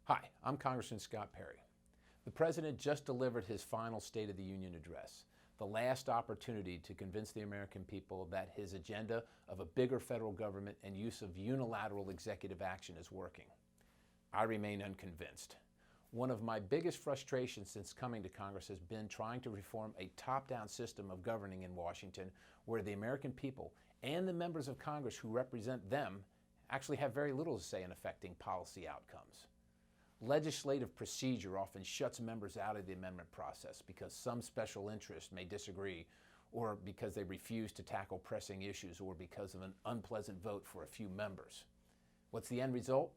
Hi, I'm Congressman Scott Perry. The President just delivered his final State of the Union address, the last opportunity to convince the American people that his agenda of a bigger federal government and use of unilateral executive action is working. I remain unconvinced. One of my biggest frustrations since coming to Congress has been trying to reform a top-down system of governing in Washington where the American people and the members of Congress who represent them actually have very little to say in affecting policy outcomes. Legislative procedure often shuts members out of the amendment process because some special interest may disagree, or because they refuse to tackle pressing issues, or because of an unpleasant vote for a few members. What's the end result?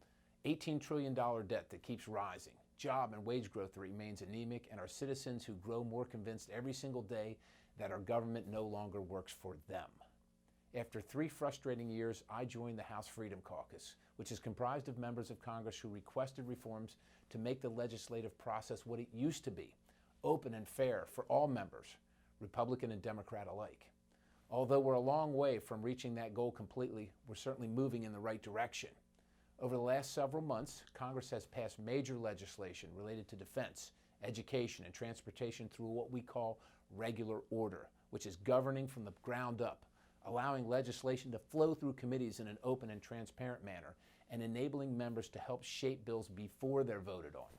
$18 trillion debt that keeps rising, job and wage growth that remains anemic, and our citizens who grow more convinced every single day that our government no longer works for them. After 3 frustrating years, I joined the House Freedom Caucus, which is comprised of members of Congress who requested reforms to make the legislative process what it used to be, open and fair for all members, Republican and Democrat alike. Although we're a long way from reaching that goal completely, we're certainly moving in the right direction. Over the last several months, Congress has passed major legislation related to defense, education, and transportation through what we call regular order, which is governing from the ground up, allowing legislation to flow through committees in an open and transparent manner, and enabling members to help shape bills before they're voted on.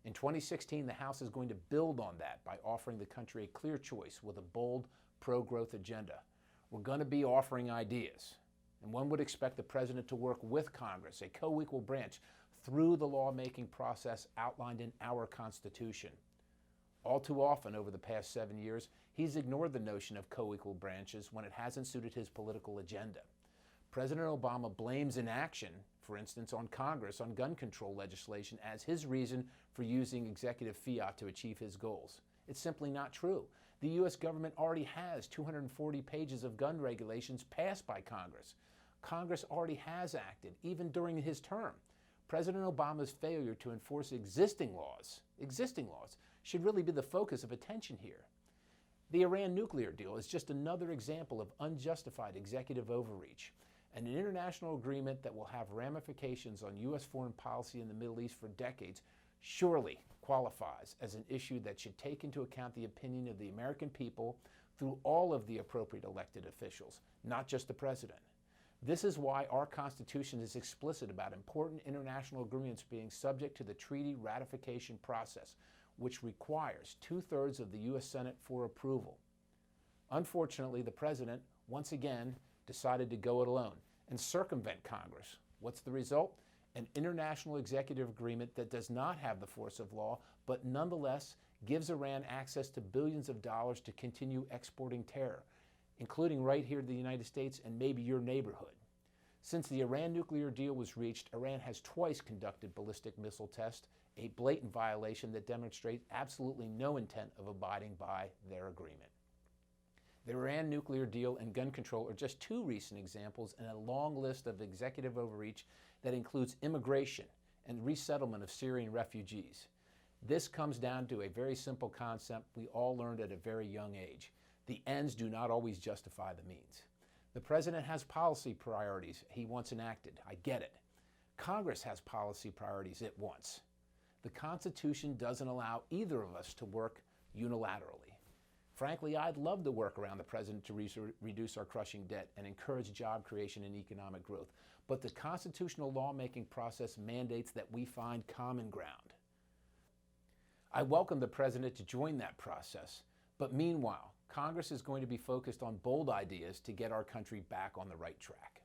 In 2016, the House is going to build on that by offering the country a clear choice with a bold, pro-growth agenda. We're going to be offering ideas, and one would expect the President to work with Congress, a co-equal branch, through the lawmaking process outlined in our Constitution. All too often over the past 7 years, he's ignored the notion of co-equal branches when it hasn't suited his political agenda. President Obama blames inaction, for instance, on Congress on gun control legislation as his reason for using executive fiat to achieve his goals. It's simply not true. The U.S. government already has 240 pages of gun regulations passed by Congress. Congress already has acted, even during his term. President Obama's failure to enforce existing laws, should really be the focus of attention here. The Iran nuclear deal is just another example of unjustified executive overreach, and an international agreement that will have ramifications on U.S. foreign policy in the Middle East for decades surely qualifies as an issue that should take into account the opinion of the American people through all of the appropriate elected officials, not just the President. This is why our Constitution is explicit about important international agreements being subject to the treaty ratification process, which requires 2/3 of the U.S. Senate for approval. Unfortunately, the President, once again, decided to go it alone and circumvent Congress. What's the result? An international executive agreement that does not have the force of law, but nonetheless gives Iran access to billions of dollars to continue exporting terror, including right here to the United States and maybe your neighborhood. Since the Iran nuclear deal was reached, Iran has twice conducted ballistic missile tests, a blatant violation that demonstrates absolutely no intent of abiding by their agreement. The Iran nuclear deal and gun control are just 2 recent examples in a long list of executive overreach that includes immigration and resettlement of Syrian refugees. This comes down to a very simple concept we all learned at a very young age. The ends do not always justify the means. The President has policy priorities he wants enacted. I get it. Congress has policy priorities it wants. The Constitution doesn't allow either of us to work unilaterally. Frankly, I'd love to work around the President to reduce our crushing debt and encourage job creation and economic growth. But the constitutional lawmaking process mandates that we find common ground. I welcome the President to join that process. But meanwhile, Congress is going to be focused on bold ideas to get our country back on the right track.